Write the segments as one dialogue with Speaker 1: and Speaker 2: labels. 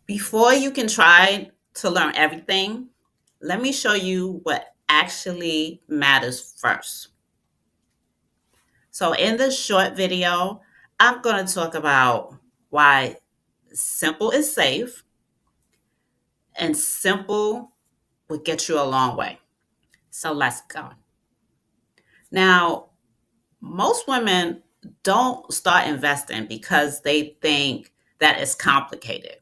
Speaker 1: Before you can try to learn everything, let me show you what actually matters first. So, in this short video, I'm going to talk about why simple is safe and simple will get you a long way. So, let's go. Now, most women don't start investing because they think that it's complicated.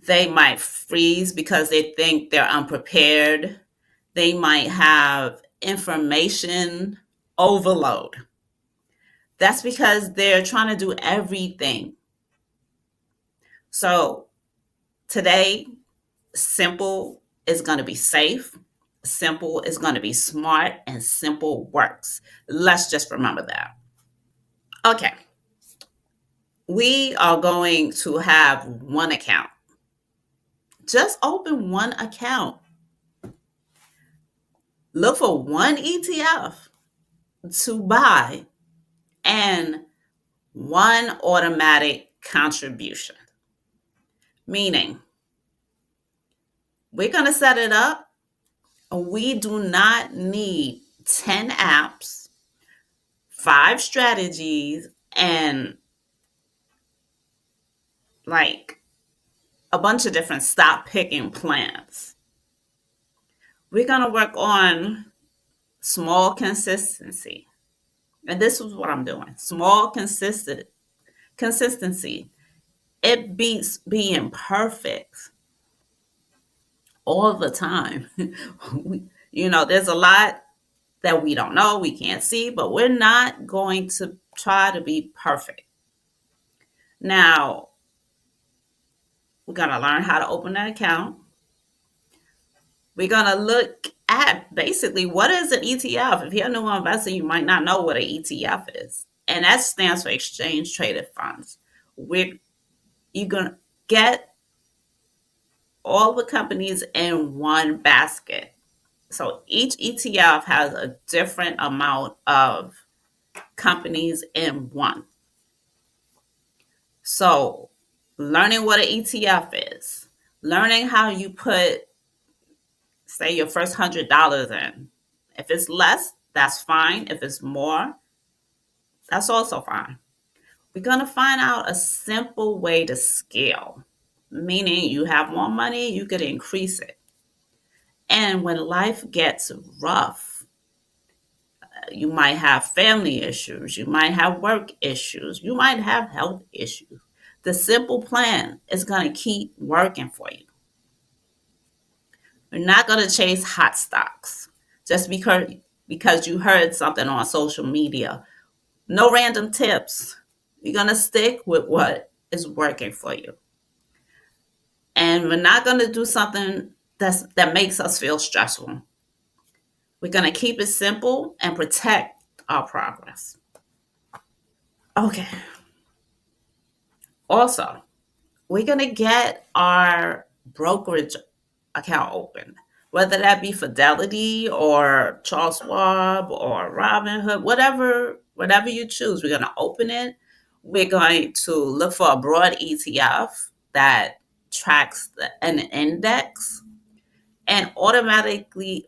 Speaker 1: They might freeze because they think they're unprepared. They might have information overload. That's because they're trying to do everything. So today, simple is going to be safe, simple is going to be smart, and simple works. Let's just remember that. Okay, we are going to have one account. Just open one account. Look for one ETF to buy and one automatic contribution. Meaning, we're going to set it up. We do not need 10 apps, 5 strategies, and like a bunch of different stop picking plans. We're going to work on small consistency. And this is what I'm doing. Small consistency. It beats being perfect all the time. There's a lot that we don't know, we can't see, but we're not going to try to be perfect. Now, we're going to learn how to open an account. We're going to look at basically what is an ETF. If you're a new investor, you might not know what an ETF is. And that stands for exchange traded funds. You're going to get all the companies in one basket. So each ETF has a different amount of companies in one. So learning what an ETF is, learning how you put, say, your first $100 in. If it's less, that's fine. If it's more, that's also fine. We're going to find out a simple way to scale, meaning you have more money, you could increase it. And when life gets rough, you might have family issues, you might have work issues, you might have health issues. The simple plan is going to keep working for you. You're not going to chase hot stocks just because you heard something on social media. No random tips. You're going to stick with what is working for you. And we're not going to do something that makes us feel stressful. We're going to keep it simple and protect our progress. Okay. Also, we're going to get our brokerage account open, whether that be Fidelity or Charles Schwab or Robinhood, whatever you choose. We're going to open it. We're going to look for a broad ETF that tracks an index and automatically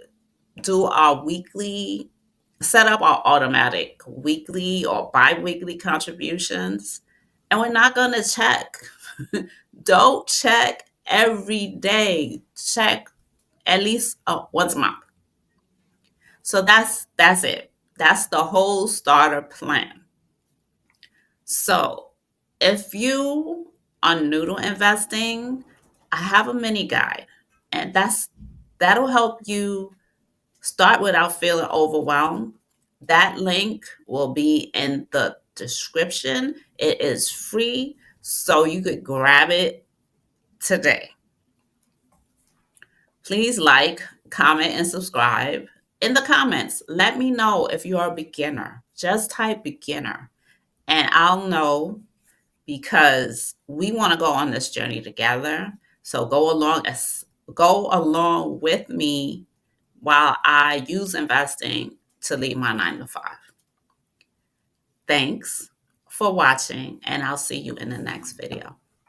Speaker 1: set up our automatic weekly or bi-weekly contributions. And we're not going to check. Don't check every day. Check at least once a month. So that's it. That's the whole starter plan. So if you are new to investing, I have a mini guide, and that'll help you start without feeling overwhelmed. That link will be in the description. It is free, so you could grab it today. Please like, comment, and subscribe. In the comments, let me know if you're a beginner. Just type beginner, and I'll know, because we want to go on this journey together. So go along with me while I use investing to leave my 9 to 5. Thanks for watching, and I'll see you in the next video.